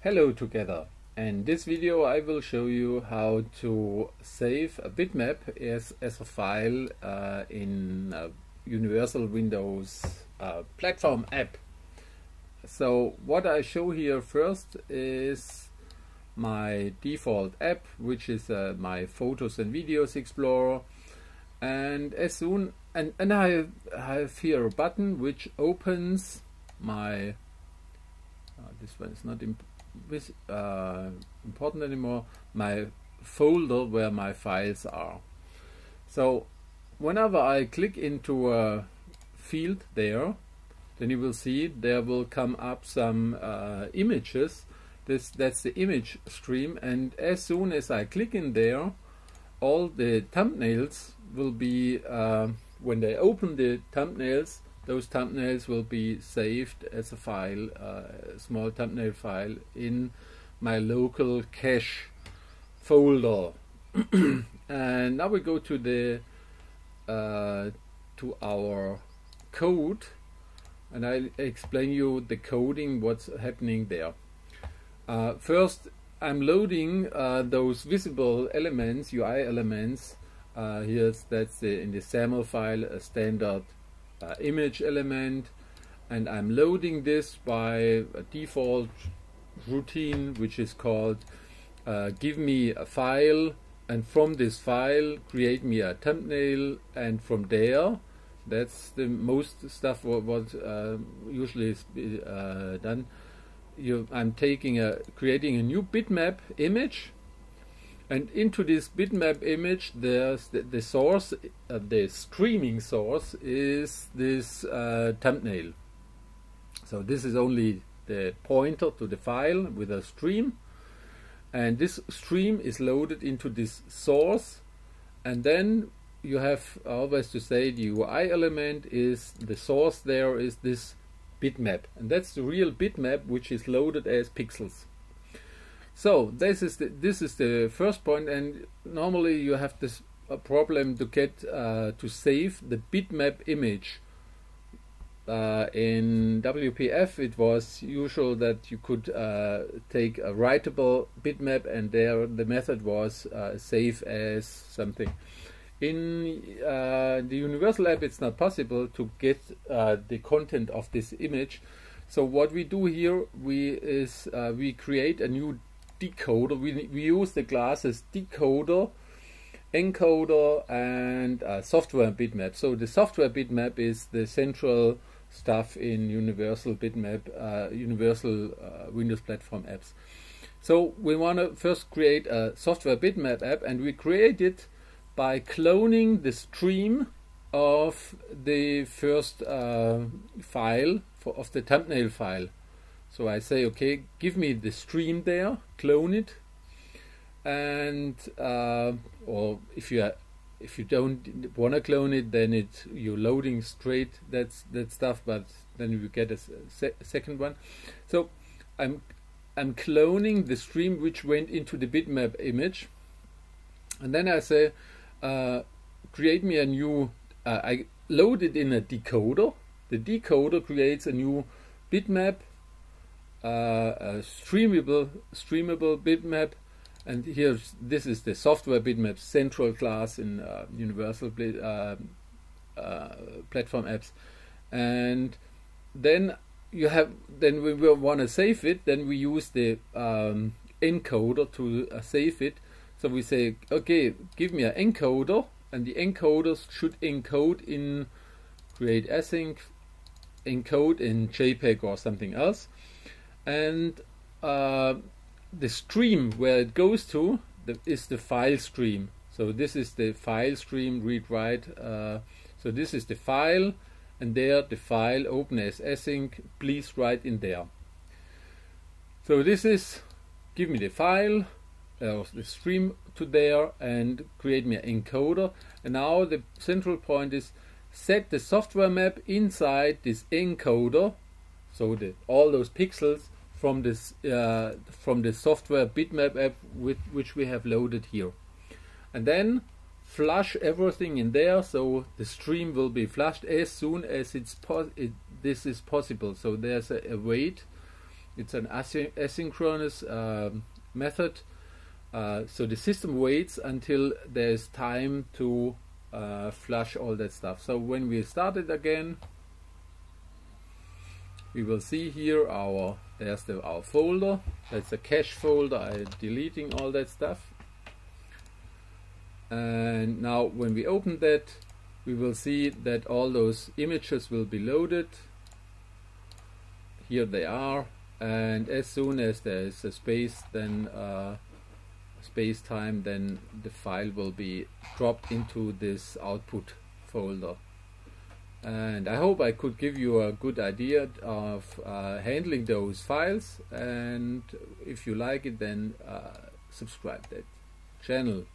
Hello together. In this video I will show you how to save a bitmap as a file in a Universal Windows platform app. So what I show here first is my default app, which is my Photos and Videos Explorer, and I have here a button which opens my this one is not important anymore, my folder where my files are. So whenever I click into a field there, then you will see there will come up some images. That's the image stream, and as soon as I click in there, all the thumbnails will be when they open the thumbnails, those thumbnails will be saved as a file, a small thumbnail file in my local cache folder. And now we go to the to our code, and I'll explain you the coding, what's happening there. First, I'm loading those visible elements, UI elements. That's in the SAML file, a standard image element, and I'm loading this by a default routine which is called give me a file, and from this file create me a thumbnail, and from there, that's the most stuff what usually is done. I'm creating a new bitmap image, and into this bitmap image there's the source, the streaming source is this thumbnail. So this is only the pointer to the file with a stream, and this stream is loaded into this source, and then you have always to say the UI element is the source. There is this bitmap, and that's the real bitmap which is loaded as pixels. So this is the first point, and normally you have this problem to get to save the bitmap image. In WPF it was usual that you could take a writable bitmap, and there the method was save as something. In the Universal app it's not possible to get the content of this image. So what we do here, we create a new decoder. We use the classes decoder, encoder, and software bitmap. So the software bitmap is the central stuff in Universal bitmap, Universal Windows platform apps. So we want to first create a software bitmap app, and we create it by cloning the stream of the first file of the thumbnail file. So I say, okay, give me the stream there, clone it, and or if you don't want to clone it, then you're loading straight that stuff, but then you get a second one. So I'm cloning the stream which went into the bitmap image, and then I say create me a new. I load it in a decoder. The decoder creates a new bitmap. A streamable bitmap, and here this is the software bitmap central class in Universal platform apps. And then we will want to save it. Then we use the encoder to save it. So we say, okay, give me an encoder, and the encoder should encode in create async, encode in JPEG or something else. And the stream where it goes to is the file stream. So this is the file stream, read write. So this is the file, and there the file open as async, please write in there. So this is give me the file, the stream to there, and create me an encoder. And now the central point is set the software map inside this encoder. So all those pixels from this from the software bitmap app which we have loaded here, and then flush everything in there. So the stream will be flushed as soon as this is possible. So there's a wait It's an asynchronous method, so the system waits until there's time to flush all that stuff. So when we start it again, we will see here there's our folder. That's a cache folder. I'm deleting all that stuff. And now when we open that, we will see that all those images will be loaded. Here they are, and as soon as there is a space, then space-time, then the file will be dropped into this output folder. And I hope I could give you a good idea of handling those files, and if you like it, then subscribe that channel.